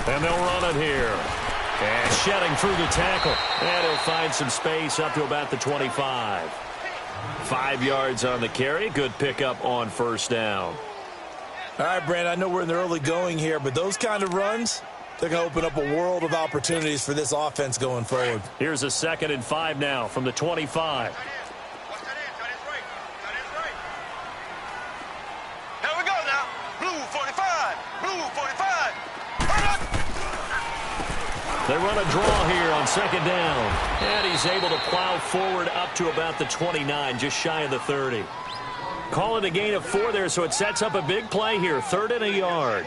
And they'll run it here. And shedding through the tackle. And he'll find some space up to about the 25. 5 yards on the carry. Good pickup on first down. All right, Brand, I know we're in the early going here, but those kind of runs, they're going to open up a world of opportunities for this offense going forward. Here's a 2nd and 5 now from the 25. Here we go now. Blue 45. Blue 45. They run a draw here on 2nd down. And he's able to plow forward up to about the 29, just shy of the 30. Call it a gain of 4 there, so it sets up a big play here. 3rd and a yard.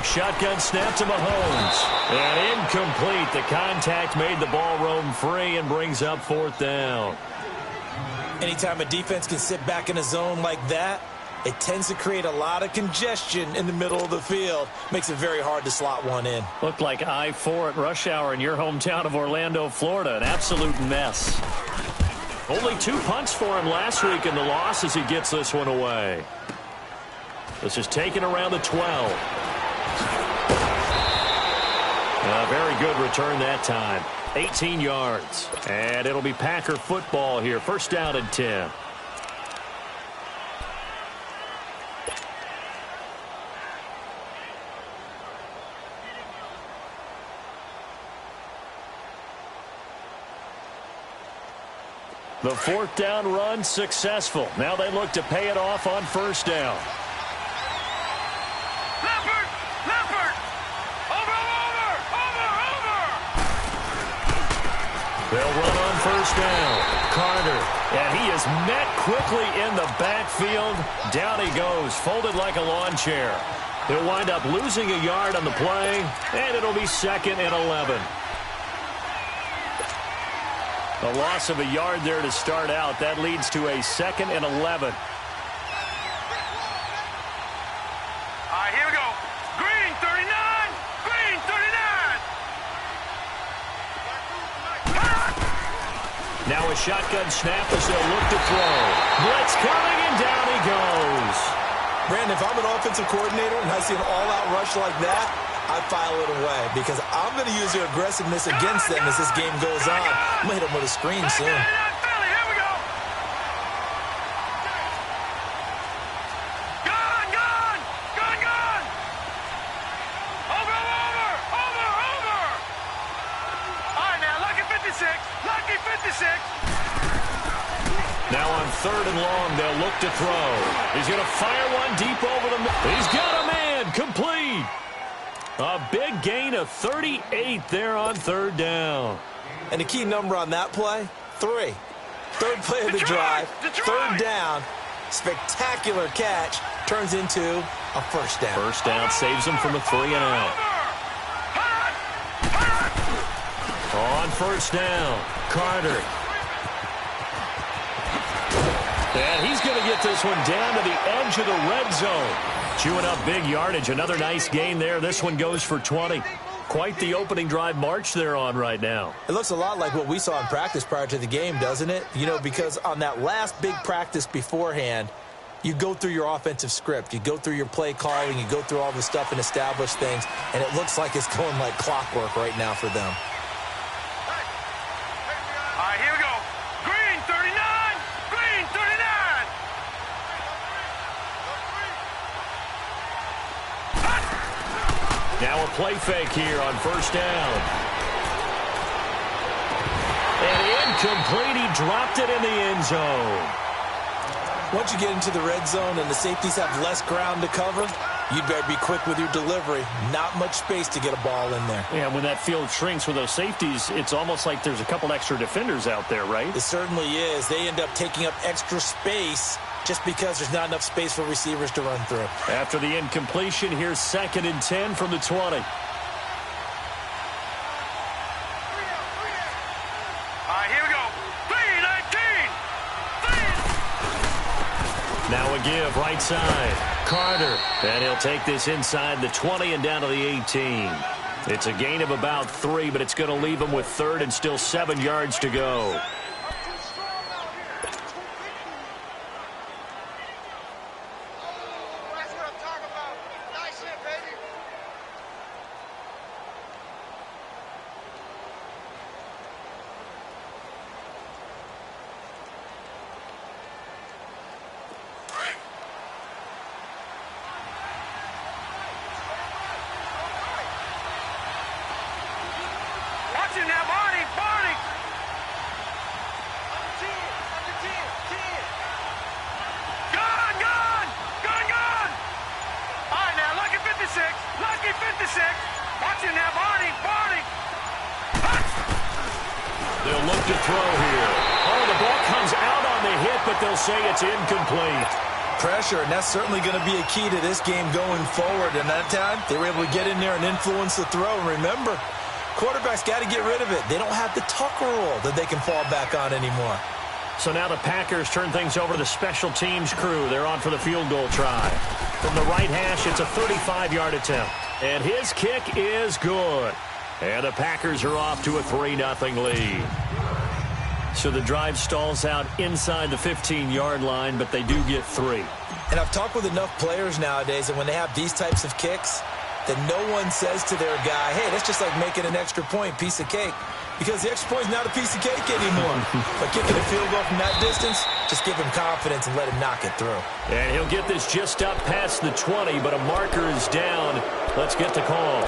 Shotgun snap to Mahomes. And incomplete. The contact made the ball roam free and brings up 4th down. Anytime a defense can sit back in a zone like that, it tends to create a lot of congestion in the middle of the field. Makes it very hard to slot one in. Looked like I-4 at rush hour in your hometown of Orlando, Florida. An absolute mess. Only 2 punts for him last week in the loss as he gets this one away. This is taken around the 12. A very good return that time. 18 yards. And it'll be Packer football here. 1st down and 10. The 4th down run successful. Now they look to pay it off on 1st down. They'll run on 1st down. Carter. And he is met quickly in the backfield. Down he goes, folded like a lawn chair. He'll wind up losing a yard on the play, and it'll be 2nd and 11. A loss of a yard there to start out. That leads to a 2nd and 11. Here we go. Green 39. Green 39. Now a shotgun snap as they'll look to throw. Blitz coming, and down he goes. Brandon, if I'm an offensive coordinator and I see an all-out rush like that, I file it away because I'm going to use their aggressiveness against them as this game goes on. I'm going to hit them with a screen soon. Now on 3rd and long, they'll look to throw. He's going to fire one deep over the middle. He's got a man. Complete. A big gain of 38 there on 3rd down. And the key number on that play, 3. 3rd play of the drive, 3rd down. Spectacular catch turns into a 1st down. 1st down saves him from a 3 and out. On 1st down, Carter. And he's going to get this one down to the edge of the red zone. Chewing up big yardage. Another nice gain there. This one goes for 20. Quite the opening drive march they're on right now. It looks a lot like what we saw in practice prior to the game, doesn't it? You know, because on that last big practice beforehand, you go through your offensive script. You go through your play calling. You go through all the stuff and establish things. And it looks like it's going like clockwork right now for them. Here we go. Green 39. Green 39. Now a play fake here on 1st down. And incomplete. He dropped it in the end zone. Once you get into the red zone and the safeties have less ground to cover, you better be quick with your delivery. Not much space to get a ball in there. Yeah, when that field shrinks with those safeties, it's almost like there's a couple extra defenders out there, right? It certainly is. They end up taking up extra space just because there's not enough space for receivers to run through. After the incompletion, here's 2nd and 10 from the 20. give right side. Carter. And he'll take this inside the 20 and down to the 18. It's a gain of about 3, but it's going to leave him with 3rd and still 7 yards to go. They'll look to throw here. Oh, the ball comes out on the hit, but they'll say it's incomplete. Pressure, and that's certainly going to be a key to this game going forward. And that time, they were able to get in there and influence the throw. And remember, quarterbacks got to get rid of it. They don't have the Tucker rule that they can fall back on anymore. So now the Packers turn things over to the special teams crew. They're on for the field goal try. From the right hash, it's a 35-yard attempt. And his kick is good. And the Packers are off to a 3-0 lead. So the drive stalls out inside the 15-yard line, but they do get 3. And I've talked with enough players nowadays, and when they have these types of kicks, that no one says to their guy, hey, that's just like making an extra point, piece of cake. Because the extra point is not a piece of cake anymore. But kicking a field goal from that distance, just give him confidence and let him knock it through. And he'll get this just up past the 20, but a marker is down. Let's get the call.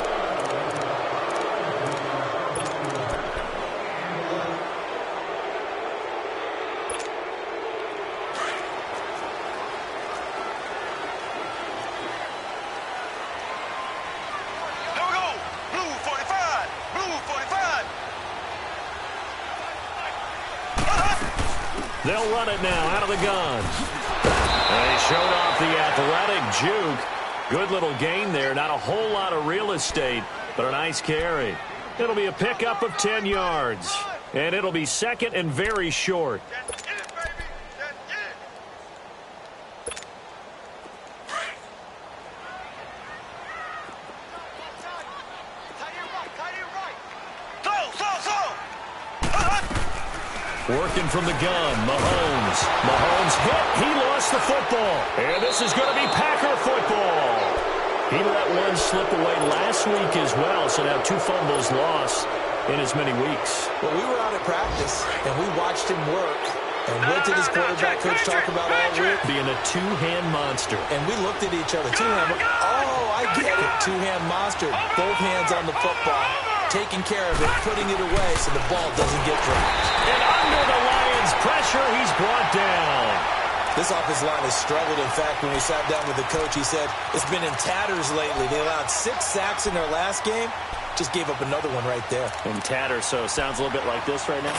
They'll run it now out of the gun. And he showed off the athletic juke. Good little gain there. Not a whole lot of real estate, but a nice carry. It'll be a pickup of 10 yards. And it'll be second and very short. Working from the gun, Mahomes. Mahomes hit. He lost the football. And this is going to be Packer football. He let one slip away last week as well, so now 2 fumbles lost in as many weeks. Well, we were out at practice, and we watched him work. And what did his quarterback coach talk about all week? Being a two-hand monster. And we looked at each other. Two-hand. Oh, I get it. Two-hand monster. Both hands on the football. Taking care of it, putting it away so the ball doesn't get dropped. And under the Lions' pressure, he's brought down. This offensive line has struggled. In fact, when we sat down with the coach, he said it's been in tatters lately. They allowed 6 sacks in their last game. Just gave up another one right there. In tatters, so it sounds a little bit like this right now?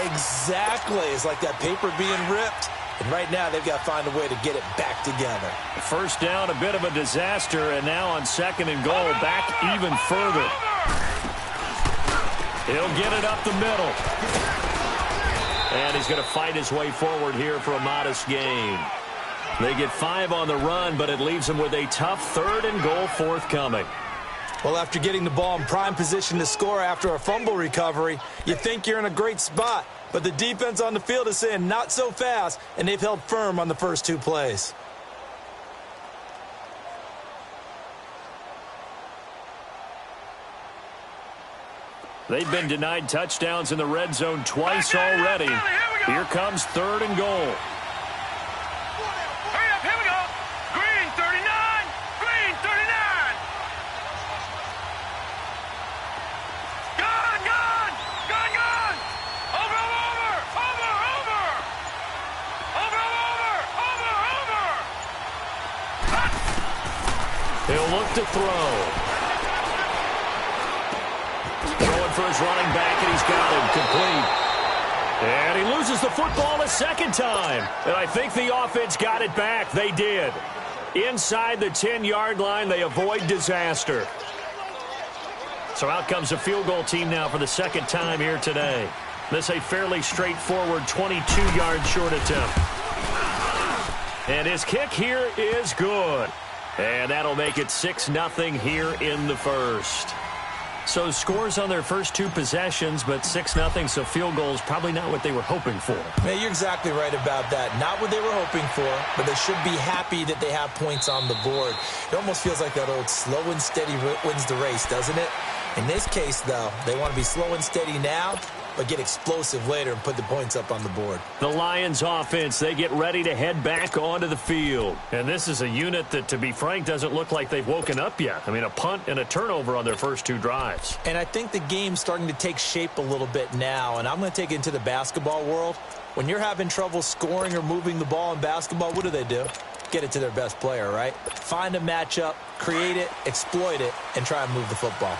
Exactly. It's like that paper being ripped. And right now, they've got to find a way to get it back together. First down, a bit of a disaster, and now on 2nd and goal, back even further. He'll get it up the middle. And he's going to fight his way forward here for a modest gain. They get 5 on the run, but it leaves them with a tough 3rd and goal forthcoming. Well, after getting the ball in prime position to score after a fumble recovery, you think you're in a great spot. But the defense on the field is saying not so fast, and they've held firm on the first 2 plays. They've been denied touchdowns in the red zone twice already. Here comes 3rd and goal. Hurry up, here we go. Green 39, green 39. Gun, gun, gun, gun. Over, over, over, over. Over, over, over, over. He'll look to throw. Throwing for his running back, and he's got him complete. And he loses the football a second time. And I think the offense got it back. They did. Inside the 10-yard line, they avoid disaster. So out comes a field goal team now for the second time here today. This a fairly straightforward 22-yard short attempt. And his kick here is good. And that'll make it 6-0 here in the first. So scores on their first two possessions, but 6-0, so field goals probably not what they were hoping for. Man, you're exactly right about that. Not what they were hoping for, but they should be happy that they have points on the board. It almost feels like that old slow and steady wins the race, doesn't it? In this case, though, they want to be slow and steady now, but get explosive later and put the points up on the board. The Lions offense, they get ready to head back onto the field. And this is a unit that, to be frank, doesn't look like they've woken up yet. I mean, a punt and a turnover on their first two drives. And I think the game's starting to take shape a little bit now, and I'm going to take it into the basketball world. When you're having trouble scoring or moving the ball in basketball, what do? Get it to their best player, right? Find a matchup, create it, exploit it, and try and move the football.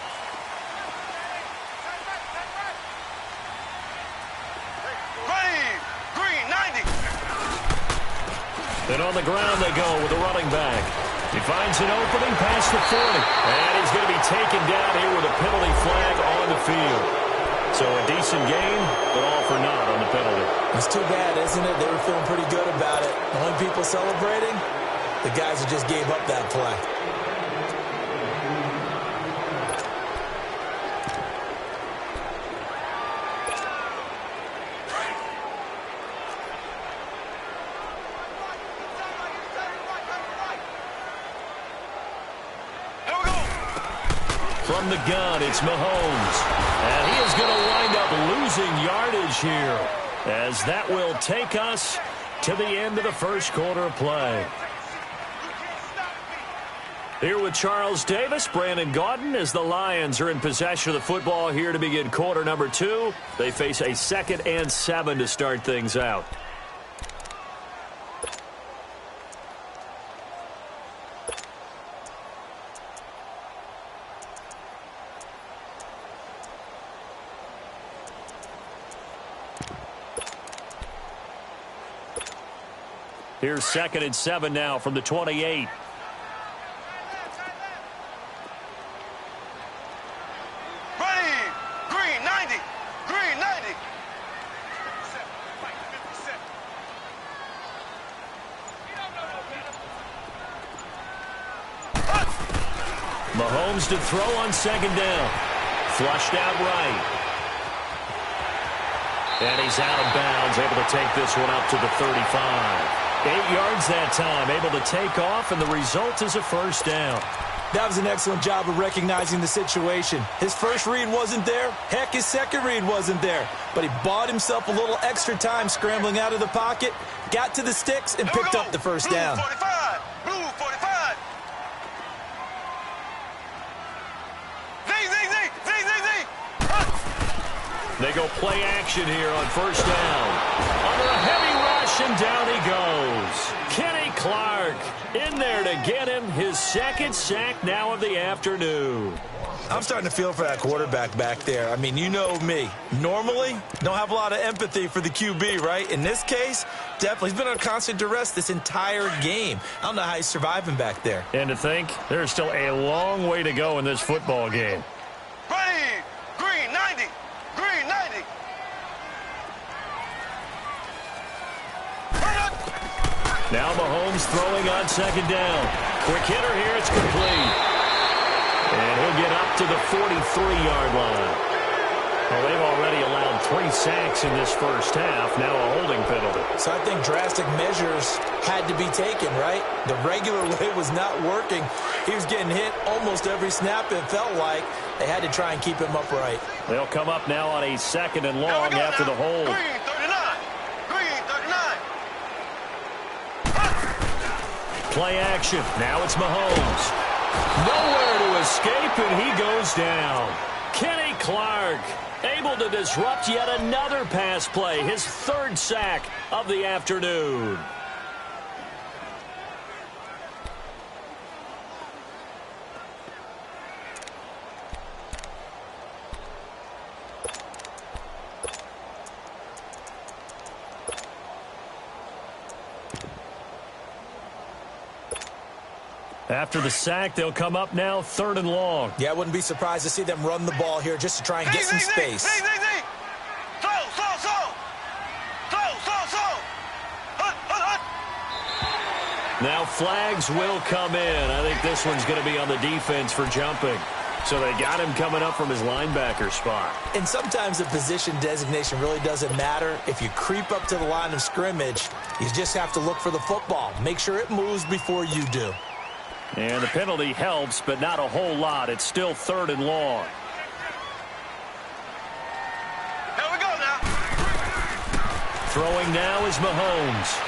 And on the ground they go with a running back. He finds an opening past the 40. And he's going to be taken down here with a penalty flag on the field. So a decent game, but all for naught on the penalty. It's too bad, isn't it? They were feeling pretty good about it. The only people celebrating, the guys who just gave up that play. From the gun, it's Mahomes. And he is going to wind up losing yardage here, as that will take us to the end of the first quarter of play. Here with Charles Davis, Brandon Gaudin, as the Lions are in possession of the football here to begin quarter number 2. They face a 2nd and 7 to start things out. Here's 2nd and 7 now from the 28. Green 90. Green 90. Mahomes to throw on 2nd down. Flushed out right. And he's out of bounds, able to take this one up to the 35. 8 yards that time, able to take off, and the result is a first down. That was an excellent job of recognizing the situation. His first read wasn't there. Heck, his second read wasn't there. But he bought himself a little extra time scrambling out of the pocket, got to the sticks, and picked up the first down. Blue 45. Blue 45. They go play action here on first down. Under a heavy rush, and down he goes. Kenny Clark in there to get him his 2nd sack now of the afternoon. I'm starting to feel for that quarterback back there. I mean, you know me. Normally, don't have a lot of empathy for the QB, right? In this case, definitely. He's been under constant duress this entire game. I don't know how he's surviving back there. And to think, there's still a long way to go in this football game. Green 90. Green 90. Now Mahomes throwing on 2nd down. Quick hitter here, it's complete. And he'll get up to the 43-yard line. Well, they've already allowed 3 sacks in this first half, now a holding penalty. So I think drastic measures had to be taken, right? The regular way was not working. He was getting hit almost every snap, it felt like. They had to try and keep him upright. They'll come up now on a 2nd and long after the hold. Green 39. Green 39. Play action. Now it's Mahomes. Nowhere to escape, and he goes down. Kenny Clark able to disrupt yet another pass play, his 3rd sack of the afternoon. After the sack, they'll come up now 3rd and long. Yeah, I wouldn't be surprised to see them run the ball here just to try and get some space. Now flags will come in. I think this one's going to be on the defense for jumping. So they got him coming up from his linebacker spot. And sometimes the position designation really doesn't matter. If you creep up to the line of scrimmage, you just have to look for the football. Make sure it moves before you do. And the penalty helps, but not a whole lot. It's still 3rd and long. Here we go now. Throwing now is Mahomes.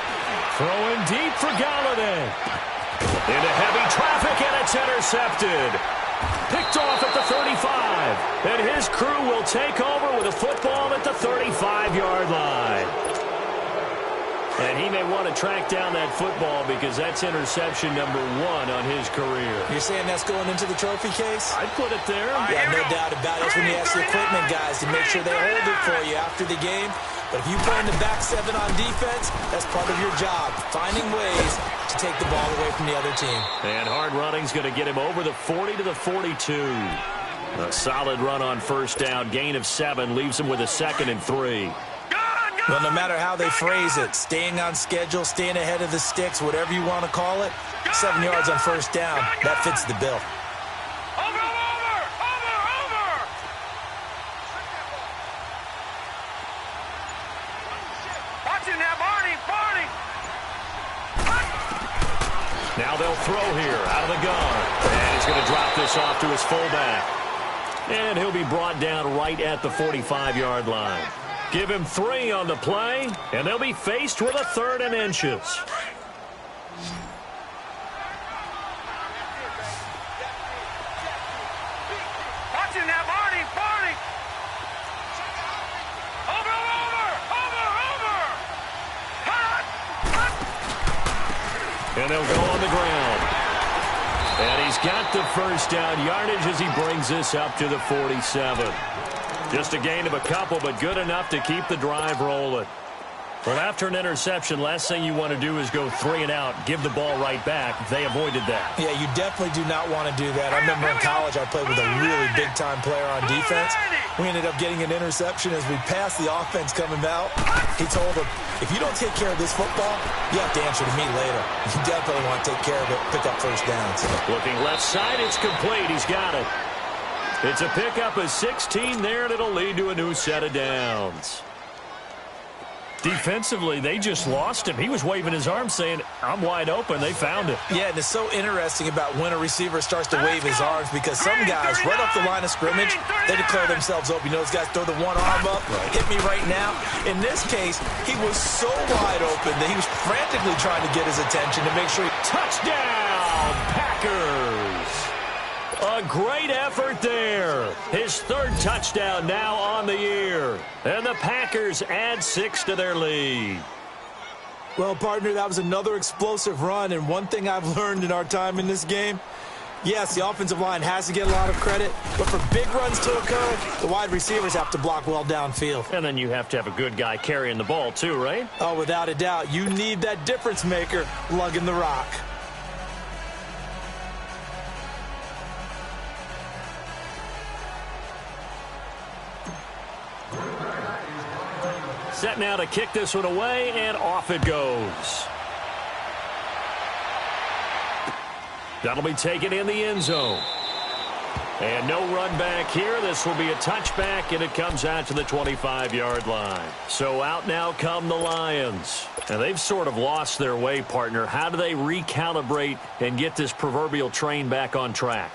Throwing deep for Galladay. Into heavy traffic, and it's intercepted. Picked off at the 35. And his crew will take over with a football at the 35-yard line. And he may want to track down that football because that's interception number 1 on his career. You're saying that's going into the trophy case? I'd put it there. Yeah, no doubt about it. That's when you ask the equipment guys to make sure they hold it for you after the game. But if you play in the back 7 on defense, that's part of your job, finding ways to take the ball away from the other team. And hard running's going to get him over the 40 to the 42. A solid run on 1st down. Gain of 7 leaves him with a 2nd and 3. Well, no matter how they phrase it, staying on schedule, staying ahead of the sticks, whatever you want to call it, 7 yards on 1st down, that fits the bill. Now they'll throw here out of the gun. And he's going to drop this off to his fullback. And he'll be brought down right at the 45-yard line. Give him 3 on the play, and they'll be faced with a 3rd and inches. Watching that, Barney. Over. And they'll go on the ground. And he's got the 1st down yardage as he brings this up to the 47. Just a gain of a couple, but good enough to keep the drive rolling. Well, after an interception, last thing you want to do is go 3 and out, give the ball right back. They avoided that. Yeah, you definitely do not want to do that. I remember in college I played with a really big-time player on defense. We ended up getting an interception as we passed the offense coming out. He told him, if you don't take care of this football, you have to answer to me later. You definitely want to take care of it, pick up 1st downs. Looking left side, it's complete. He's got it. It's a pickup of 16 there, and it'll lead to a new set of downs. Defensively, they just lost him. He was waving his arms saying, I'm wide open. They found it. Yeah, and it's so interesting about when a receiver starts to wave his arms because some guys, right off the line of scrimmage, they declare themselves open. You know, those guys throw the one arm up, hit me right now. In this case, he was so wide open that he was frantically trying to get his attention to make sure he... Touchdown, Packers! A great effort there. His 3rd touchdown now on the year. And the Packers add 6 to their lead. Well, partner, that was another explosive run. And one thing I've learned in our time in this game, yes, the offensive line has to get a lot of credit. But for big runs to occur, the wide receivers have to block well downfield. And then you have to have a good guy carrying the ball too, right? Oh, without a doubt. You need that difference maker lugging the rock. Set now to kick this one away, and off it goes. That'll be taken in the end zone. And no run back here. This will be a touchback, and it comes out to the 25-yard line. So out now come the Lions. And they've sort of lost their way, partner. How do they recalibrate and get this proverbial train back on track?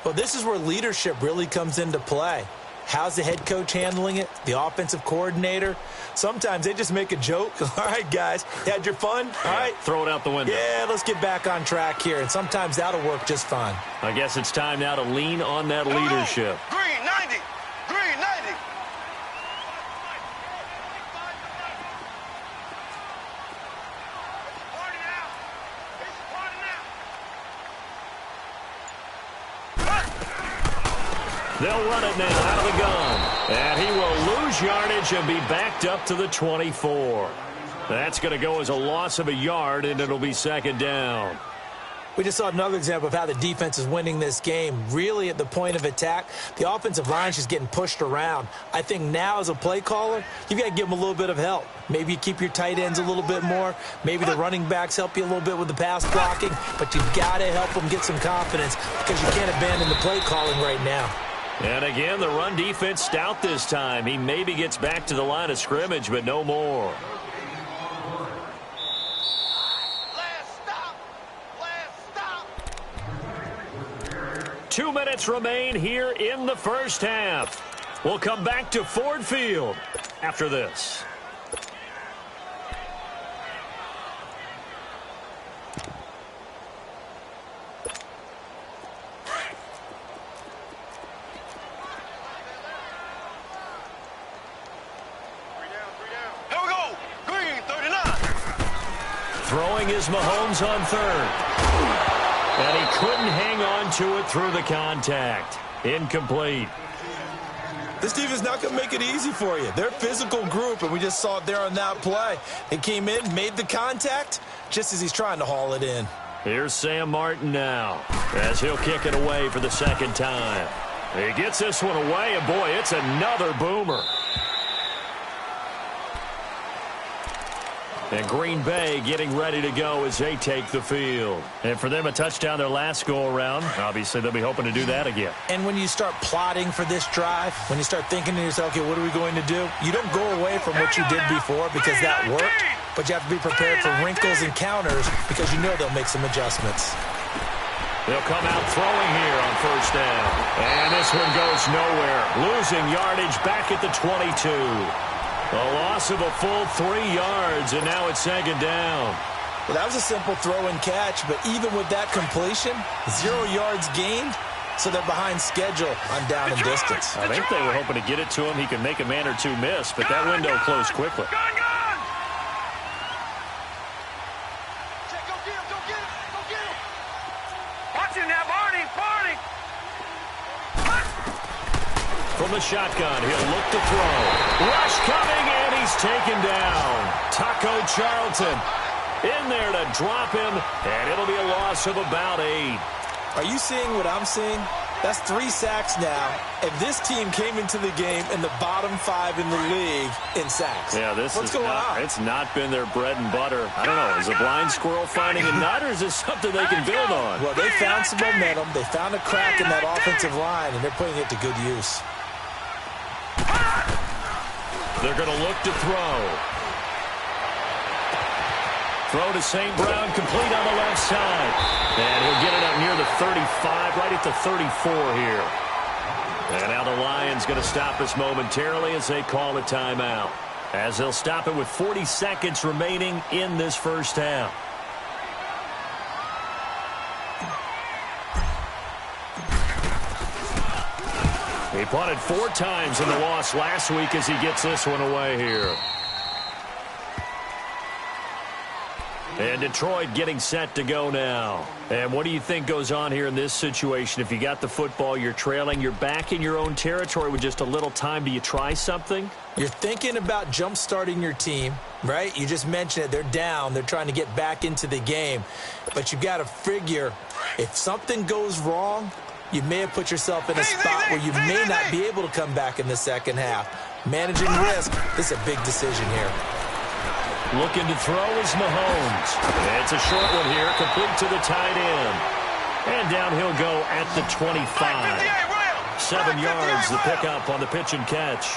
Well, this is where leadership really comes into play. How's the head coach handling it? The offensive coordinator? Sometimes they just make a joke. All right, guys, you had your fun? All right. Throw it out the window. Yeah, let's get back on track here. And sometimes that'll work just fine. I guess it's time now to lean on that leadership. Green 90. Green 90. They'll run it now out of the gun. And he will lose yardage and be backed up to the 24. That's going to go as a loss of a yard, and it'll be 2nd down. We just saw another example of how the defense is winning this game. Really, at the point of attack, the offensive line is just getting pushed around. I think now, as a play caller, you've got to give them a little bit of help. Maybe you keep your tight ends a little bit more. Maybe the running backs help you a little bit with the pass blocking. But you've got to help them get some confidence because you can't abandon the play calling right now. And again, the run defense stout this time. He maybe gets back to the line of scrimmage, but no more. 2 minutes remain here in the first half. We'll come back to Ford Field after this. Here we go. Green, 39. Throwing is Mahomes on third. And he couldn't hang on to it through the contact. Incomplete. This defense not going to make it easy for you. They're a physical group, and we just saw it there on that play. They came in, made the contact, just as he's trying to haul it in. Here's Sam Martin now, as he'll kick it away for the second time. He gets this one away, and boy, it's another boomer. And Green Bay getting ready to go as they take the field. And for them, a touchdown their last go-around. Obviously, they'll be hoping to do that again. And when you start plotting for this drive, when you start thinking to yourself, okay, what are we going to do? You don't go away from what you did before because that worked, but you have to be prepared for wrinkles and counters because you know they'll make some adjustments. They'll come out throwing here on first down. And this one goes nowhere. Losing yardage back at the 22. A loss of a full 3 yards, and now it's second down. Well, that was a simple throw and catch, but even with that completion, 0 yards gained, so they're behind schedule on down and distance. I think they were hoping to get it to him. He could make a man or two miss, but that window closed quickly. Gun! Check, go get him, go get him, go get him. Watch him now, Barney. From the shotgun, he'll look to throw. Rush coming, and he's taken down. Taco Charlton in there to drop him, and it'll be a loss of about 8. Are you seeing what I'm seeing? That's 3 sacks now, and this team came into the game in the bottom 5 in the league in sacks. Yeah, What's going on? It's not been their bread and butter. I don't know, is a blind squirrel finding a nut, or is this something they can build on? Well, they found some momentum. They found a crack in that offensive line, and they're putting it to good use. They're going to look to throw. Throw to St. Brown, complete on the left side. And he'll get it up near the 35, right at the 34 here. And now the Lions going to stop us momentarily as they call a timeout. As they'll stop it with 40 seconds remaining in this first half. He punted 4 times in the loss last week as he gets this one away here. And Detroit getting set to go now. And what do you think goes on here in this situation? If you got the football, you're trailing, you're back in your own territory with just a little time. Do you try something? You're thinking about jump-starting your team, right? You just mentioned it. They're down. They're trying to get back into the game. But you've got to figure if something goes wrong, you may have put yourself in a spot where you may not be able to come back in the second half. Managing risk, this is a big decision here. Looking to throw is Mahomes. It's a short one here, complete to the tight end. And down he'll go at the 25. 7 yards, the pickup on the pitch and catch.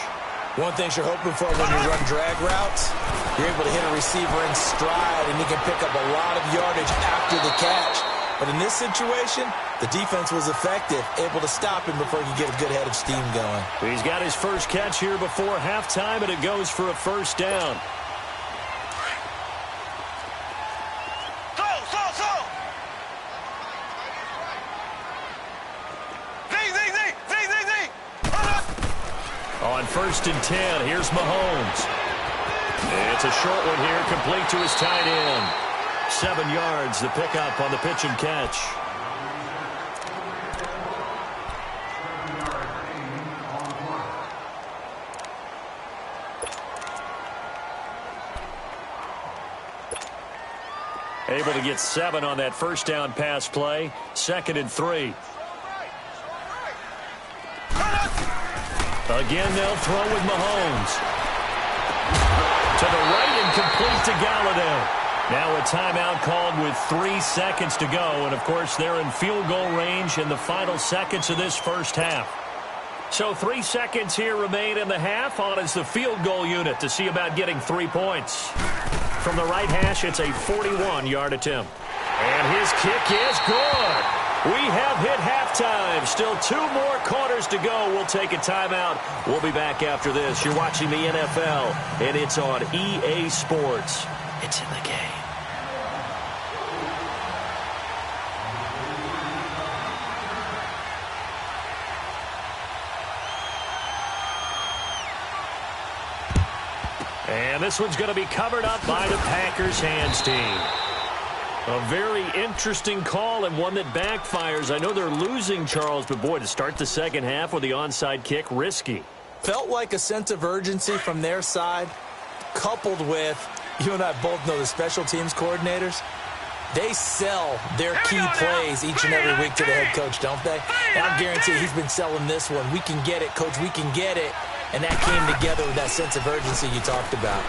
One thing you're hoping for when you run drag routes, you're able to hit a receiver in stride, and you can pick up a lot of yardage after the catch. But in this situation, the defense was effective, able to stop him before he could get a good head of steam going. He's got his first catch here before halftime, and it goes for a first down. On 1st and 10, here's Mahomes. It's a short one here, complete to his tight end. 7 yards, the pickup on the pitch and catch. Able to get 7 on that first down pass play. 2nd and 3. Again, they'll throw with Mahomes. To the right and complete to Galladay. Now a timeout called with 3 seconds to go. And, of course, they're in field goal range in the final seconds of this first half. So 3 seconds here remain in the half. On is the field goal unit to see about getting 3 points. From the right hash, it's a 41-yard attempt. And his kick is good. We have hit halftime. Still 2 more quarters to go. We'll take a timeout. We'll be back after this. You're watching the NFL, and it's on EA Sports. It's in the game. And this one's going to be covered up by the Packers hands team. A very interesting call and one that backfires. I know they're losing, Charles, but boy, to start the second half with the onside kick, risky. Felt like a sense of urgency from their side, coupled with, you and I both know the special teams coordinators, they sell their key plays each and every week to the head coach, don't they? And I guarantee he's been selling this one. We can get it, coach, we can get it. And that came together with that sense of urgency you talked about.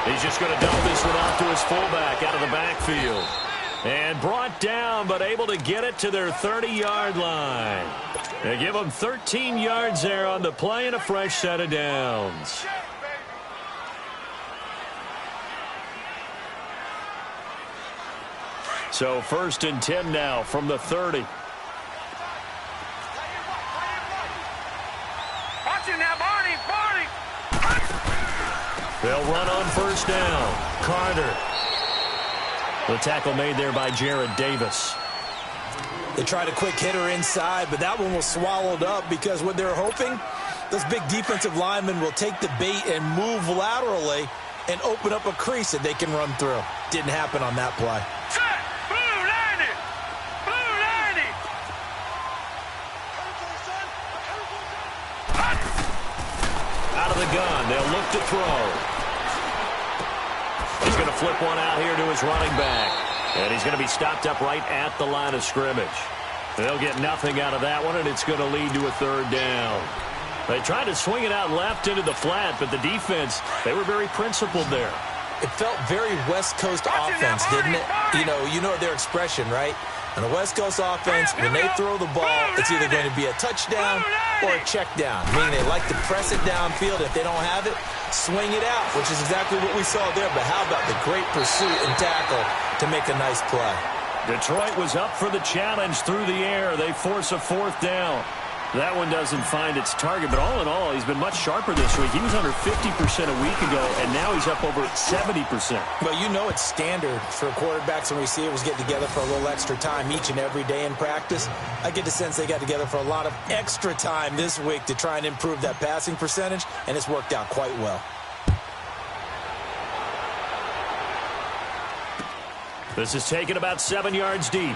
He's just going to dump this one off to his fullback out of the backfield. And brought down, but able to get it to their 30-yard line. They give them 13 yards there on the play and a fresh set of downs. So 1st and 10 now from the 30. They'll run on first down. Carter. The tackle made there by Jared Davis. They tried a quick hitter inside, but that one was swallowed up because what they're hoping, those big defensive linemen will take the bait and move laterally and open up a crease that they can run through. Didn't happen on that play. Set! Blue 90! Blue 90! Out of the gun. They'll look to throw. He's going to flip one out here to his running back. And he's going to be stopped up right at the line of scrimmage. They'll get nothing out of that one, and it's going to lead to a 3rd down. They tried to swing it out left into the flat, but the defense, they were very principled there. It felt very West Coast offense, didn't it? You know their expression, right? On a West Coast offense, when they throw the ball, it's either going to be a touchdown or a check down, meaning they like to press it downfield. If they don't have it, swing it out, which is exactly what we saw there. But how about the great pursuit and tackle to make a nice play? Detroit was up for the challenge through the air. They force a 4th down. That one doesn't find its target, but all in all, he's been much sharper this week. He was under 50% a week ago, and now he's up over 70%. Well, you know it's standard for quarterbacks and receivers get together for a little extra time each and every day in practice. I get the sense they got together for a lot of extra time this week to try and improve that passing percentage, and it's worked out quite well. This is taken about 7 yards deep.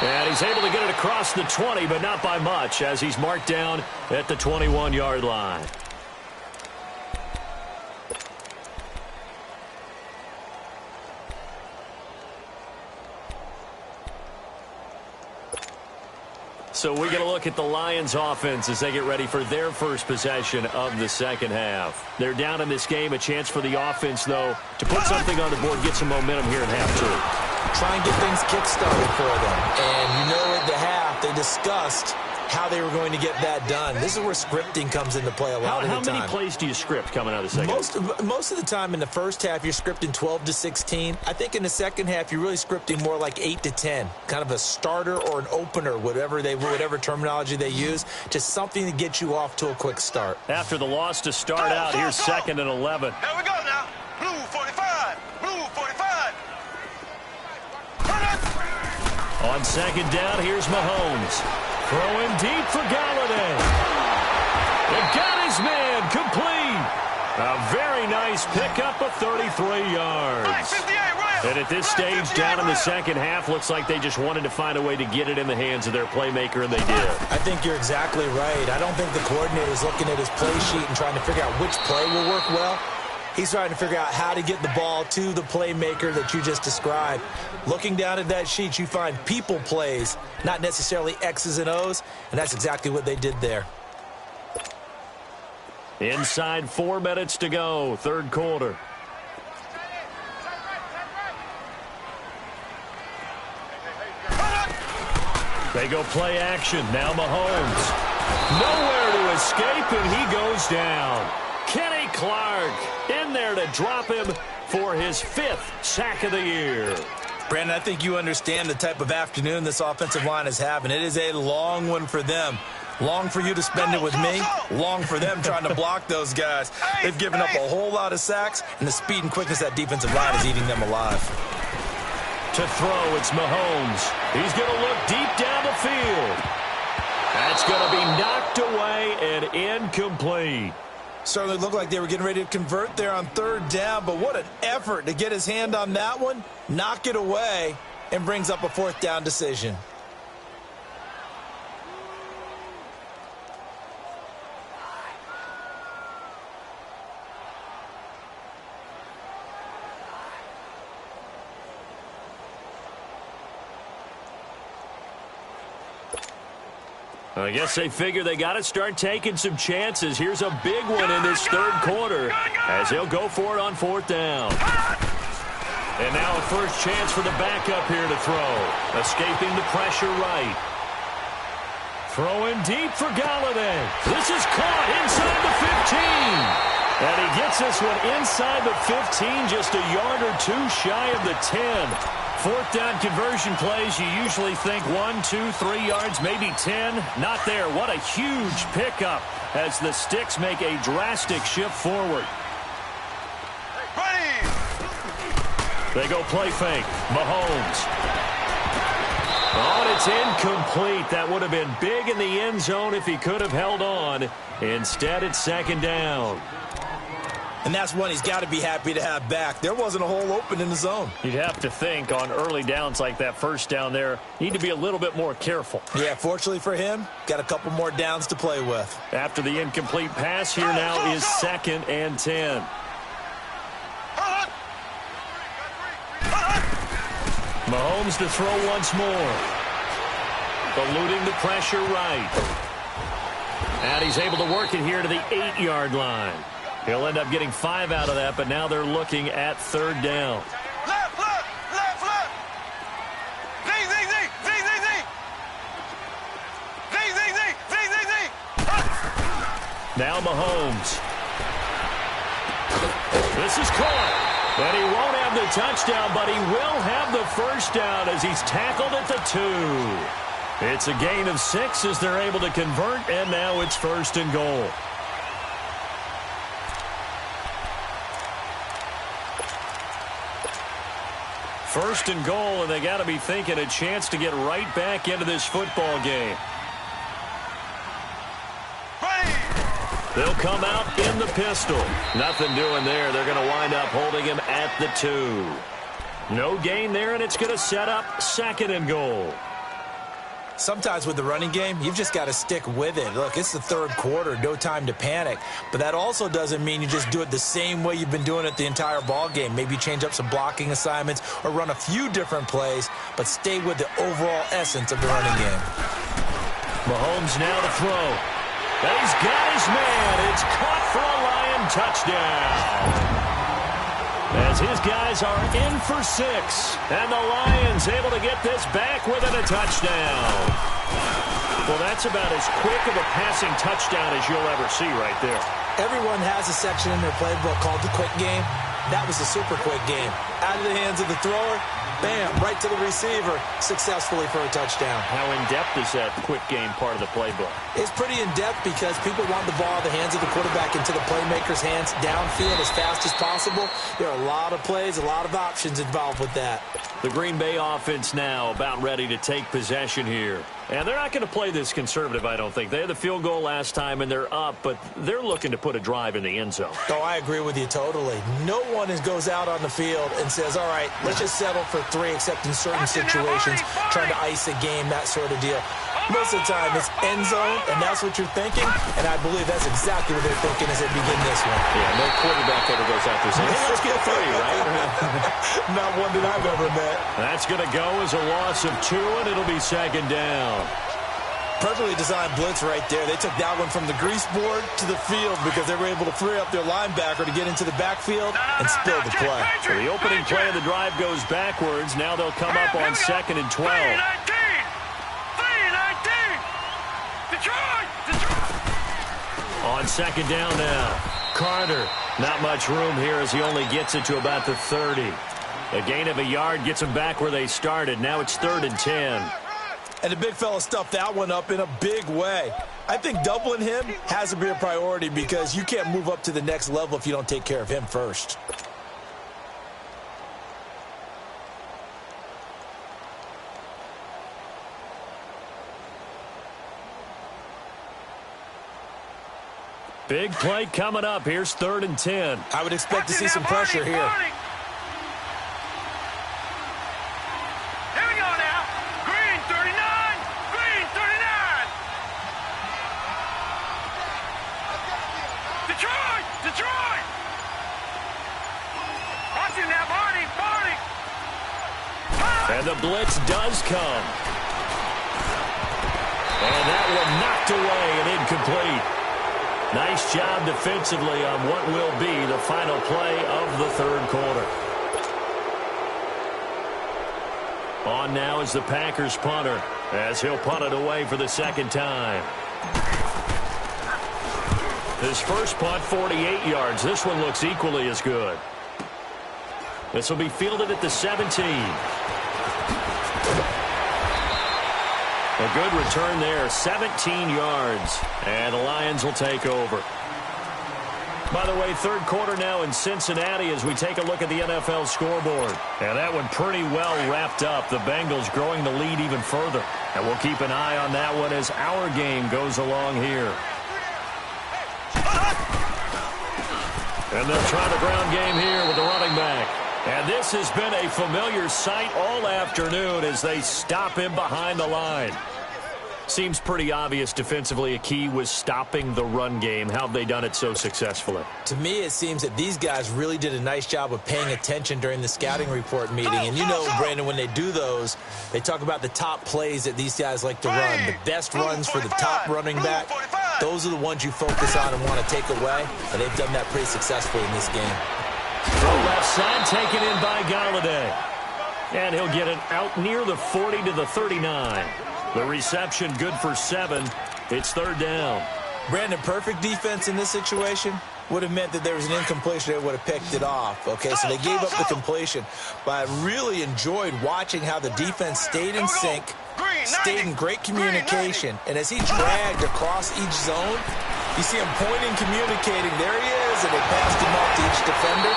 And he's able to get it across the 20, but not by much, as he's marked down at the 21-yard line. So we get a look at the Lions offense as they get ready for their first possession of the second half. They're down in this game. A chance for the offense, though, to put something on the board, get some momentum here in half 2. Try and get things kick-started for them. And you know at the half, they discussed how they were going to get that done. This is where scripting comes into play a lot of the time. How many plays do you script coming out of the second half? Most of the time in the first half, you're scripting 12 to 16. I think in the second half, you're really scripting more like 8 to 10. Kind of a starter or an opener, whatever terminology they use. Just something to get you off to a quick start. After the loss to start out, here's 2nd and 11. Here we go now. Blue 45. Blue 45. On 2nd down, here's Mahomes. Throwing deep for Galladay. It got his man complete. A very nice pickup of 33 yards. And at this stage, down in the second half, looks like they just wanted to find a way to get it in the hands of their playmaker, and they did. I think you're exactly right. I don't think the coordinator's looking at his play sheet and trying to figure out which play will work well. He's trying to figure out how to get the ball to the playmaker that you just described. Looking down at that sheet, you find people plays, not necessarily X's and O's, and that's exactly what they did there. Inside 4 minutes to go, third quarter. They go play action. Now Mahomes. Nowhere to escape, and he goes down. Kenny Clark in there to drop him for his 5th sack of the year. Brandon, I think you understand the type of afternoon this offensive line is having. It is a long one for them. Long for you to spend it with me. Long for them trying to block those guys. They've given up a whole lot of sacks, and the speed and quickness of that defensive line is eating them alive. To throw, it's Mahomes. He's going to look deep down the field. That's going to be knocked away and incomplete. Certainly looked like they were getting ready to convert there on third down, but what an effort to get his hand on that one, knock it away, and brings up a fourth down decision. I guess they figure they got to start taking some chances. Here's a big one in this third quarter as he'll go for it on fourth down. And now a first chance for the backup here to throw. Escaping the pressure right. Throwing deep for Galladay. This is caught inside the 15. And he gets this one inside the 15, just a yard or two shy of the 10. Fourth down conversion plays, you usually think 1, 2, 3 yards, maybe 10. Not there. What a huge pickup as the Sticks make a drastic shift forward. They go play fake. Mahomes. Oh, and it's incomplete. That would have been big in the end zone if he could have held on. Instead, it's second down. And that's one he's got to be happy to have back. There wasn't a hole open in the zone. You'd have to think on early downs like that first down there, need to be a little bit more careful. Yeah, fortunately for him, got a couple more downs to play with. After the incomplete pass, here now is 2nd and 10. Mahomes to throw once more. Eluding the pressure right. And he's able to work it here to the 8-yard line. He'll end up getting 5 out of that, but now they're looking at third down. Left, left, left, left. Z, Z, Z, Z, Z, Z. Z, Z, Z, Z, Z, Z. Now Mahomes. This is caught. And he won't have the touchdown, but he will have the first down as he's tackled at the 2. It's a gain of 6 as they're able to convert, and now it's 1st and goal. First and goal, and they got to be thinking a chance to get right back into this football game. They'll come out in the pistol. Nothing doing there. They're going to wind up holding him at the 2. No gain there, and it's going to set up 2nd and goal. Sometimes with the running game, you've just got to stick with it. Look, it's the third quarter, no time to panic. But that also doesn't mean you just do it the same way you've been doing it the entire ball game. Maybe change up some blocking assignments or run a few different plays, but stay with the overall essence of the running game. Mahomes now to throw. And he's got his man. It's caught for a Lion touchdown. As his guys are in for 6. And the Lions able to get this back within a touchdown. Well, that's about as quick of a passing touchdown as you'll ever see right there. Everyone has a section in their playbook called the quick game. That was a super quick game. Out of the hands of the thrower, bam, right to the receiver, successfully for a touchdown. How in-depth is that quick game part of the playbook? It's pretty in-depth because people want the ball in the hands of the quarterback into the playmaker's hands downfield as fast as possible. There are a lot of plays, a lot of options involved with that. The Green Bay offense now about ready to take possession here. And they're not going to play this conservative, I don't think. They had the field goal last time, and they're up, but they're looking to put a drive in the end zone. Oh, I agree with you totally. No one goes out on the field and says, all right, let's just settle for 3, except in certain situations, trying to ice a game, that sort of deal. Most of the time, it's end zone, and that's what you're thinking, and I believe that's exactly what they're thinking as they begin this one. Yeah, no quarterback ever goes out there saying, hey, let's get 3, right? Not one that I've ever met. That's going to go as a loss of 2, and it'll be second down. Perfectly designed blitz right there. They took that one from the grease board to the field because they were able to free up their linebacker to get into the backfield and spill the play. So the opening play of the drive goes backwards. Now they'll come up on 2nd and 12. On second down now. Carter, not much room here as he only gets it to about the 30. A gain of a yard gets them back where they started. Now it's 3rd and 10. And the big fella stuffed that one up in a big way. I think doubling him has to be a priority because you can't move up to the next level if you don't take care of him first. Big play coming up. Here's 3rd and 10. I would expect to see some pressure here. And the blitz does come. And that one knocked away and incomplete. Nice job defensively on what will be the final play of the 3rd quarter. On now is the Packers punter as he'll punt it away for the 2nd time. His first punt, 48 yards. This one looks equally as good. This will be fielded at the 17. A good return there, 17 yards. And the Lions will take over. By the way, 3rd quarter now in Cincinnati as we take a look at the NFL scoreboard. And that one pretty well wrapped up. The Bengals growing the lead even further. And we'll keep an eye on that one as our game goes along here. And they'll try the ground game here with the running back. And this has been a familiar sight all afternoon as they stop him behind the line. Seems pretty obvious defensively a key was stopping the run game. How have they done it so successfully? To me, it seems that these guys really did a nice job of paying attention during the scouting report meeting. And you know, Brandon, when they do those, they talk about the top plays that these guys like to run. The best runs for the top running back. Those are the ones you focus on and want to take away. And they've done that pretty successfully in this game. Throw left side taken in by Galladay. And he'll get it out near the 40 to the 39. The reception good for 7. It's 3rd down. Brandon, perfect defense in this situation would have meant that there was an incompletion. They would have picked it off. Okay, so they gave up the completion. But I really enjoyed watching how the defense stayed in sync, stayed in great communication. And as he dragged across each zone, you see him pointing, communicating. There he is, and they passed him off to each defender.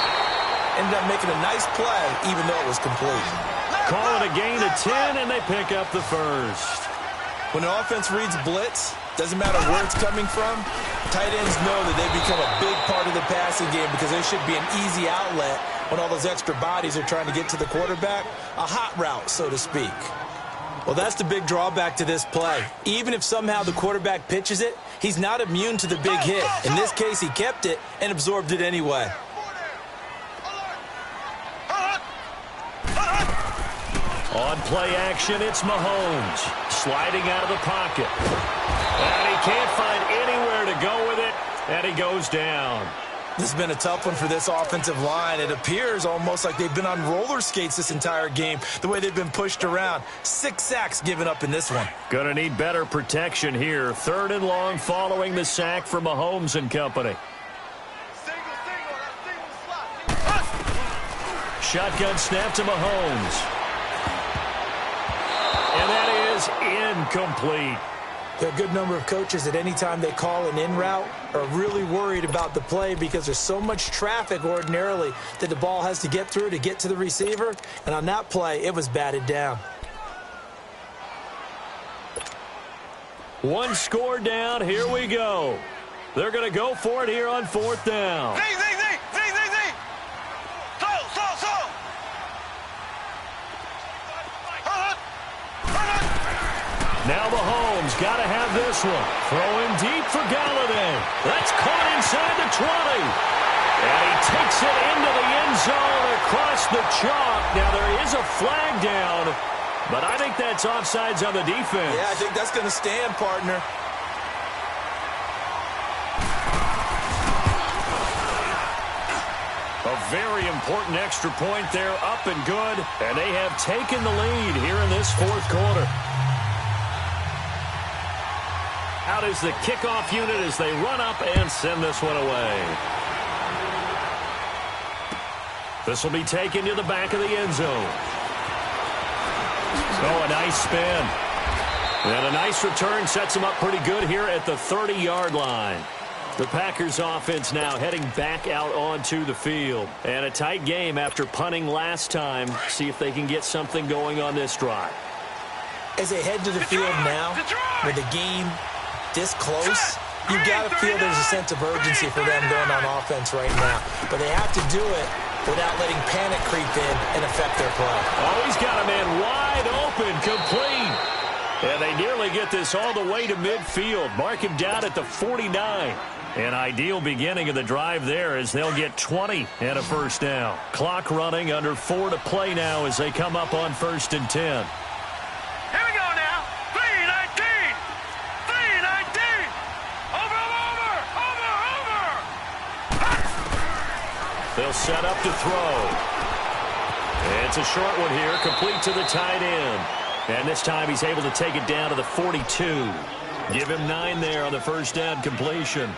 Ended up making a nice play, even though it was complete. Call it a gain of 10, and they pick up the first. When an offense reads blitz, doesn't matter where it's coming from, tight ends know that they become a big part of the passing game because there should be an easy outlet when all those extra bodies are trying to get to the quarterback. A hot route, so to speak. Well, that's the big drawback to this play. Even if somehow the quarterback pitches it, he's not immune to the big hit. In this case, he kept it and absorbed it anyway. On play action, it's Mahomes sliding out of the pocket. And he can't find anywhere to go with it, and he goes down. This has been a tough one for this offensive line. It appears almost like they've been on roller skates this entire game, the way they've been pushed around. 6 sacks given up in this one. Gonna need better protection here. 3rd and long following the sack from Mahomes and company. Shotgun snap to Mahomes. And that is incomplete. There are a good number of coaches at any time they call an in route are really worried about the play because there's so much traffic ordinarily that the ball has to get through to get to the receiver. And on that play, it was batted down. One score down. Here we go. They're going to go for it here on 4th down. Now Mahomes got to have this one. Throwing deep for Galladay. That's caught inside the 20. And he takes it into the end zone across the chalk. Now there is a flag down, but I think that's offsides on the defense. Yeah, I think that's going to stand, partner. A very important extra point there, up and good. And they have taken the lead here in this fourth quarter. Out is the kickoff unit as they run up and send this one away. This will be taken to the back of the end zone. Oh, a nice spin. And a nice return sets them up pretty good here at the 30-yard line. The Packers offense now heading back out onto the field. And a tight game after punting last time. See if they can get something going on this drive. As they head to the field now, with the game this close, you got to feel there's a sense of urgency for them going on offense right now. But they have to do it without letting panic creep in and affect their play. Oh, he's got a man wide open, complete. And they nearly get this all the way to midfield. Mark him down at the 49. An ideal beginning of the drive there as they'll get 20 and a first down. Clock running, under 4 to play now as they come up on 1st and 10. Here we go now. 3-19. 3-19. Over. They'll set up to throw. It's a short one here, complete to the tight end. And this time he's able to take it down to the 42. Give him 9 there on the first down completion.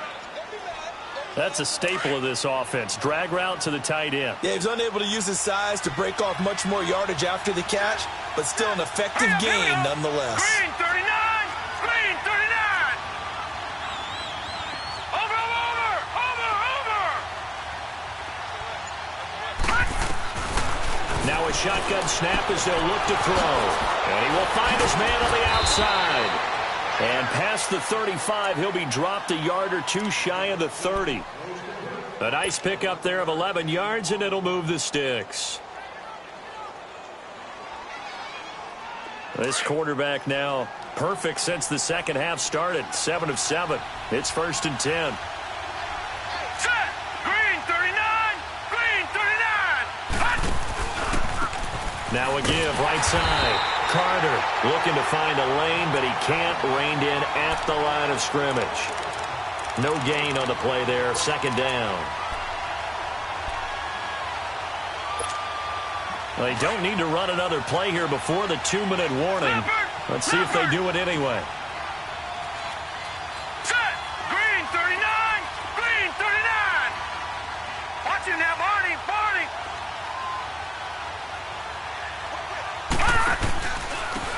That's a staple of this offense. Drag route to the tight end. Yeah, he's unable to use his size to break off much more yardage after the catch, but still an effective gain nonetheless. Green 39. Green 39. Over. Now a shotgun snap as they'll look to throw. And he will find his man on the outside. And past the 35, he'll be dropped a yard or two shy of the 30. A nice pickup there of 11 yards, and it'll move the sticks. This quarterback now perfect since the second half started. 7 of 7. It's 1st and 10. Set. Green 39. Green 39. Hot. Now a give right side. Carter looking to find a lane, but he can't. Reined in at the line of scrimmage. No gain on the play there. 2nd down. They don't need to run another play here before the 2-minute warning. Let's see if they do it anyway. Set. Green 39. Green 39. Watch him now, Barney.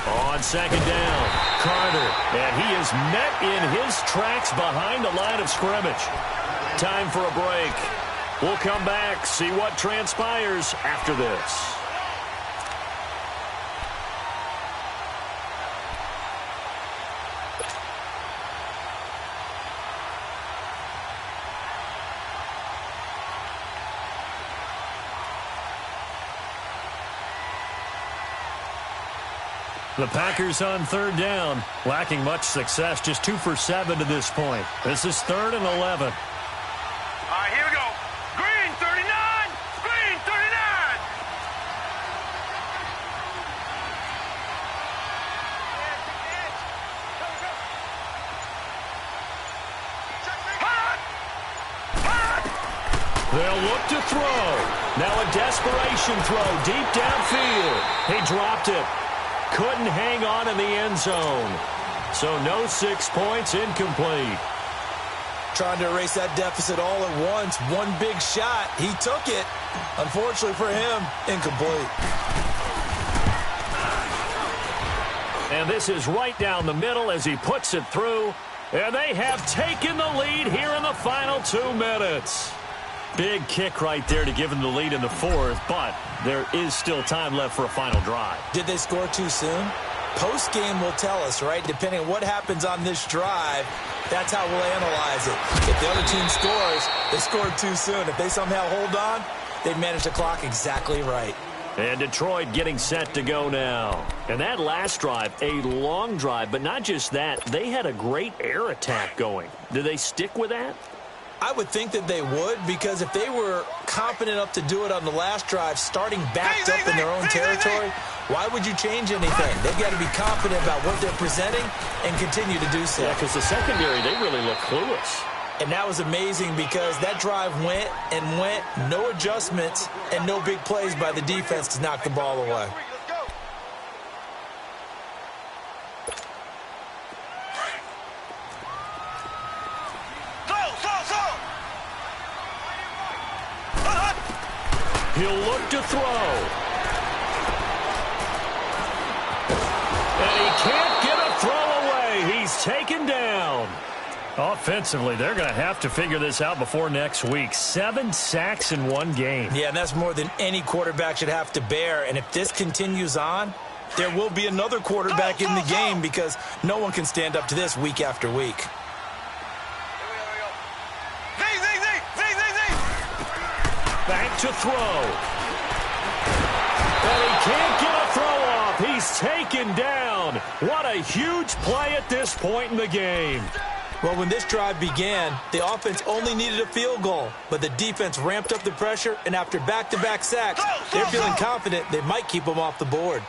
On 2nd down, Carter, and he is met in his tracks behind the line of scrimmage. Time for a break. We'll come back, see what transpires after this. The Packers on 3rd down, lacking much success, just 2 for 7 to this point. This is 3rd and 11. All right, here we go. Green 39. Green 39. Hot. They'll look to throw. Now a desperation throw deep downfield. He dropped it. Couldn't hang on in the end zone. So no 6 points, incomplete. Trying to erase that deficit all at once. One big shot. He took it. Unfortunately for him, incomplete. And this is right down the middle as he puts it through. And they have taken the lead here in the final 2 minutes. Big kick right there to give them the lead in the 4th, but there is still time left for a final drive. Did they score too soon? Post-game will tell us, right? Depending on what happens on this drive, that's how we'll analyze it. If the other team scores, they scored too soon. If they somehow hold on, they've managed the clock exactly right. And Detroit getting set to go now. And that last drive, a long drive, but not just that. They had a great air attack going. Do they stick with that? I would think that they would, because if they were confident enough to do it on the last drive, starting backed up in their own territory, why would you change anything? They've got to be confident about what they're presenting and continue to do so. Yeah, because the secondary, they really look clueless. And that was amazing because that drive went and went, no adjustments and no big plays by the defense to knock the ball away. He'll look to throw. And he can't get a throw away. He's taken down. Offensively, they're going to have to figure this out before next week. 7 sacks in one game. Yeah, and that's more than any quarterback should have to bear. And if this continues on, there will be another quarterback in the game because no one can stand up to this week after week. Back to throw. And he can't get a throw off. He's taken down. What a huge play at this point in the game. Well, when this drive began, the offense only needed a field goal, but the defense ramped up the pressure, and after back-to-back sacks, they're feeling confident they might keep them off the board.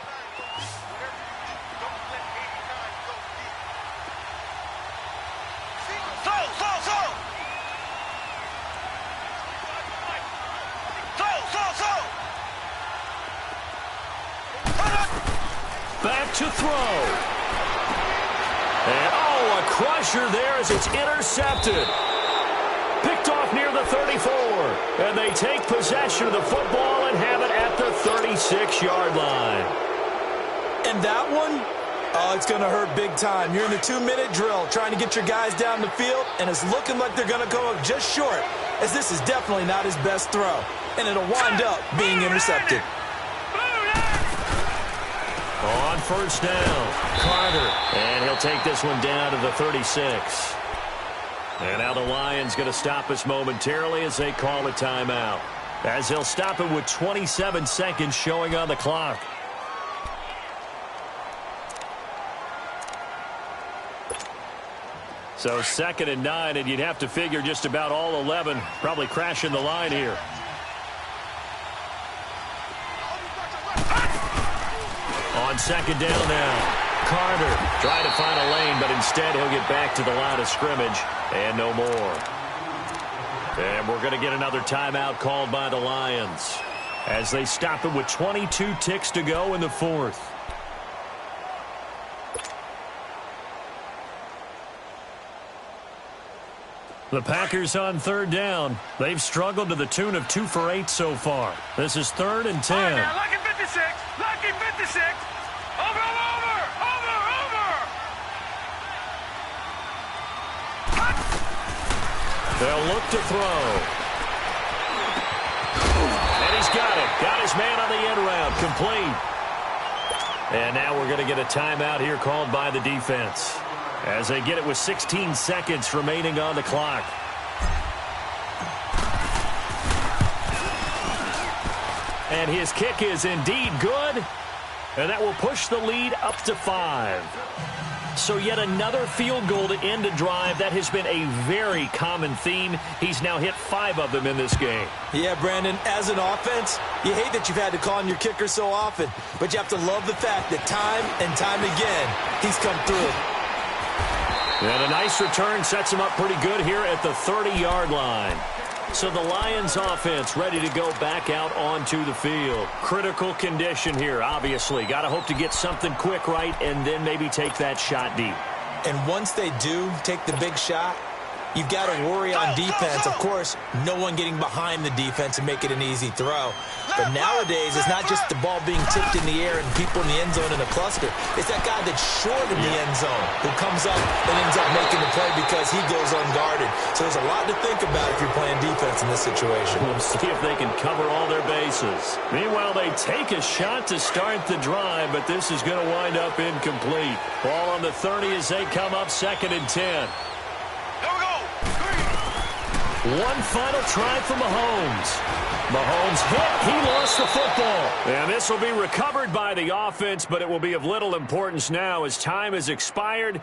Back to throw. And, oh, a crusher there as it's intercepted. Picked off near the 34. And they take possession of the football and have it at the 36-yard line. And that one, oh, it's going to hurt big time. You're in the 2-minute drill trying to get your guys down the field, and it's looking like they're going to come up just short, as this is definitely not his best throw. And it'll wind up being intercepted. On first down, Carter. And he'll take this one down to the 36. And now the Lions going to stop us momentarily as they call a timeout. As they'll stop it with 27 seconds showing on the clock. So 2nd and 9, and you'd have to figure just about all 11 probably crashing the line here. On 2nd down now, Carter trying to find a lane, but instead he'll get back to the line of scrimmage and no more. And we're going to get another timeout called by the Lions as they stop it with 22 ticks to go in the 4th. The Packers on 3rd down. They've struggled to the tune of 2 for 8 so far. This is 3rd and 10. All right, now, lucky 56. Lucky 56. Over. They'll look to throw. And he's got it. Got his man on the end route. Complete. And now we're going to get a timeout here called by the defense as they get it with 16 seconds remaining on the clock. And his kick is indeed good. And that will push the lead up to 5. So yet another field goal to end a drive. That has been a very common theme. He's now hit 5 of them in this game. Yeah, Brandon, as an offense, you hate that you've had to call on your kicker so often, but you have to love the fact that time and time again, he's come through. And a nice return sets him up pretty good here at the 30-yard line. So the Lions offense ready to go back out onto the field. Critical condition here, obviously. Got to hope to get something quick right and then maybe take that shot deep. And once they do take the big shot, you've got to worry on defense. Of course, no one getting behind the defense and make it an easy throw. But nowadays, it's not just the ball being tipped in the air and people in the end zone in a cluster. It's that guy that's short in the end zone who comes up and ends up making the play because he goes unguarded. So there's a lot to think about if you're playing defense in this situation. We'll see if they can cover all their bases. Meanwhile, they take a shot to start the drive, but this is going to wind up incomplete. Ball on the 30 as they come up 2nd and 10. Here we go. 3, One final try for Mahomes. Mahomes hit. He lost the football. And this will be recovered by the offense, but it will be of little importance now as time has expired